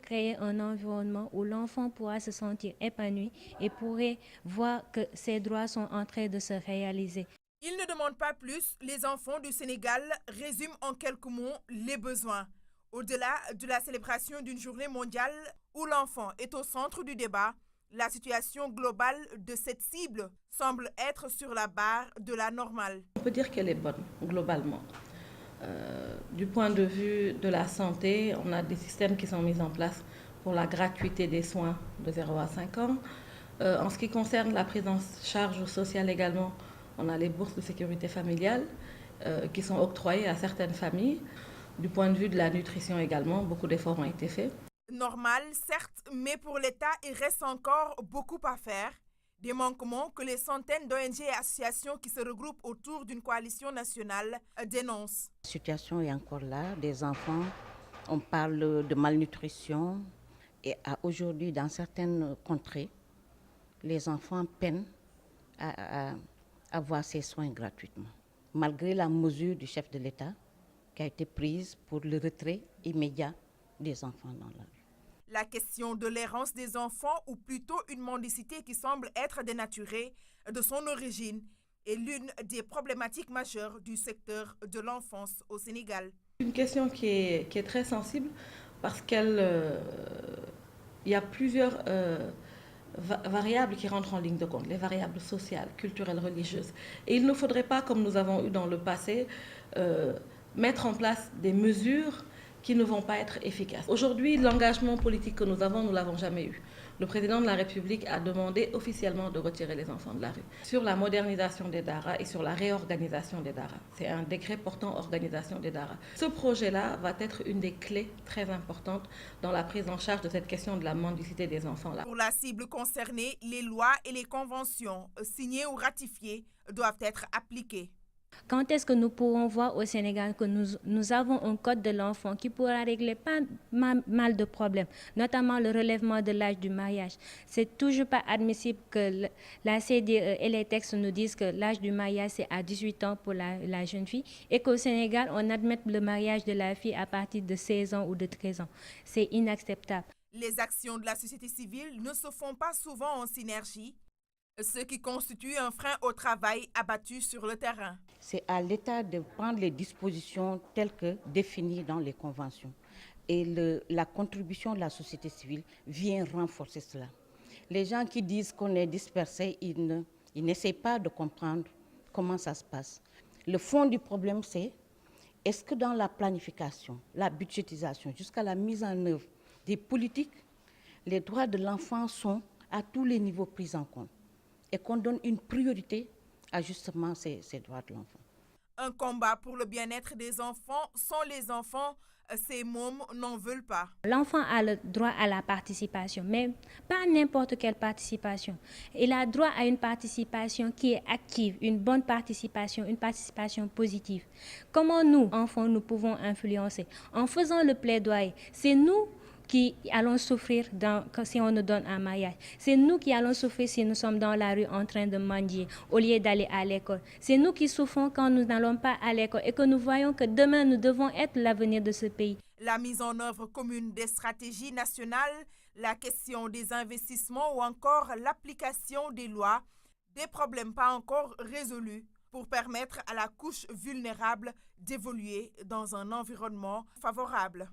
créer un environnement où l'enfant pourra se sentir épanoui et pourrait voir que ses droits sont en train de se réaliser. Ils ne demandent pas plus, les enfants du Sénégal résument en quelques mots les besoins. Au-delà de la célébration d'une journée mondiale où l'enfant est au centre du débat, la situation globale de cette cible semble être sur la barre de la normale. On peut dire qu'elle est bonne, globalement. Du point de vue de la santé, on a des systèmes qui sont mis en place pour la gratuité des soins de 0 à 5 ans. En ce qui concerne la prise en charge sociale également, on a les bourses de sécurité familiale qui sont octroyées à certaines familles. Du point de vue de la nutrition également, beaucoup d'efforts ont été faits. Normal, certes, mais pour l'État, il reste encore beaucoup à faire. Des manquements que les centaines d'ONG et associations qui se regroupent autour d'une coalition nationale dénoncent. La situation est encore là, des enfants, on parle de malnutrition et aujourd'hui dans certaines contrées, les enfants peinent à avoir ces soins gratuitement, malgré la mesure du chef de l'État qui a été prise pour le retrait immédiat des enfants dans la rue. La question de l'errance des enfants, ou plutôt une mendicité qui semble être dénaturée de son origine, est l'une des problématiques majeures du secteur de l'enfance au Sénégal. Une question qui est très sensible parce qu'il y a plusieurs variables qui rentrent en ligne de compte, les variables sociales, culturelles, religieuses. Et il ne faudrait pas, comme nous avons eu dans le passé, mettre en place des mesures qui ne vont pas être efficaces. Aujourd'hui, l'engagement politique que nous avons, nous ne l'avons jamais eu. Le président de la République a demandé officiellement de retirer les enfants de la rue. Sur la modernisation des daras et sur la réorganisation des daras. C'est un décret portant organisation des daras. Ce projet-là va être une des clés très importantes dans la prise en charge de cette question de la mendicité des enfants-là. Pour la cible concernée, les lois et les conventions signées ou ratifiées doivent être appliquées. Quand est-ce que nous pourrons voir au Sénégal que nous avons un code de l'enfant qui pourra régler pas mal de problèmes, notamment le relèvement de l'âge du mariage. C'est toujours pas admissible que la CDE et les textes nous disent que l'âge du mariage c'est à 18 ans pour la jeune fille et qu'au Sénégal on admette le mariage de la fille à partir de 16 ans ou de 13 ans. C'est inacceptable. Les actions de la société civile ne se font pas souvent en synergie, ce qui constitue un frein au travail abattu sur le terrain. C'est à l'État de prendre les dispositions telles que définies dans les conventions. Et la contribution de la société civile vient renforcer cela. Les gens qui disent qu'on est dispersés, ils n'essayent pas de comprendre comment ça se passe. Le fond du problème, c'est est-ce que dans la planification, la budgétisation, jusqu'à la mise en œuvre des politiques, les droits de l'enfant sont à tous les niveaux pris en compte et qu'on donne une priorité à justement ces droits de l'enfant. Un combat pour le bien-être des enfants. Sans les enfants, ces mômes n'en veulent pas. L'enfant a le droit à la participation, mais pas n'importe quelle participation. Il a droit à une participation qui est active, une bonne participation, une participation positive. Comment nous, enfants, nous pouvons influencer? En faisant le plaidoyer, c'est nous qui allons souffrir si on nous donne un mariage. C'est nous qui allons souffrir si nous sommes dans la rue en train de mendier au lieu d'aller à l'école. C'est nous qui souffrons quand nous n'allons pas à l'école et que nous voyons que demain nous devons être l'avenir de ce pays. La mise en œuvre commune des stratégies nationales, la question des investissements ou encore l'application des lois, des problèmes pas encore résolus pour permettre à la couche vulnérable d'évoluer dans un environnement favorable.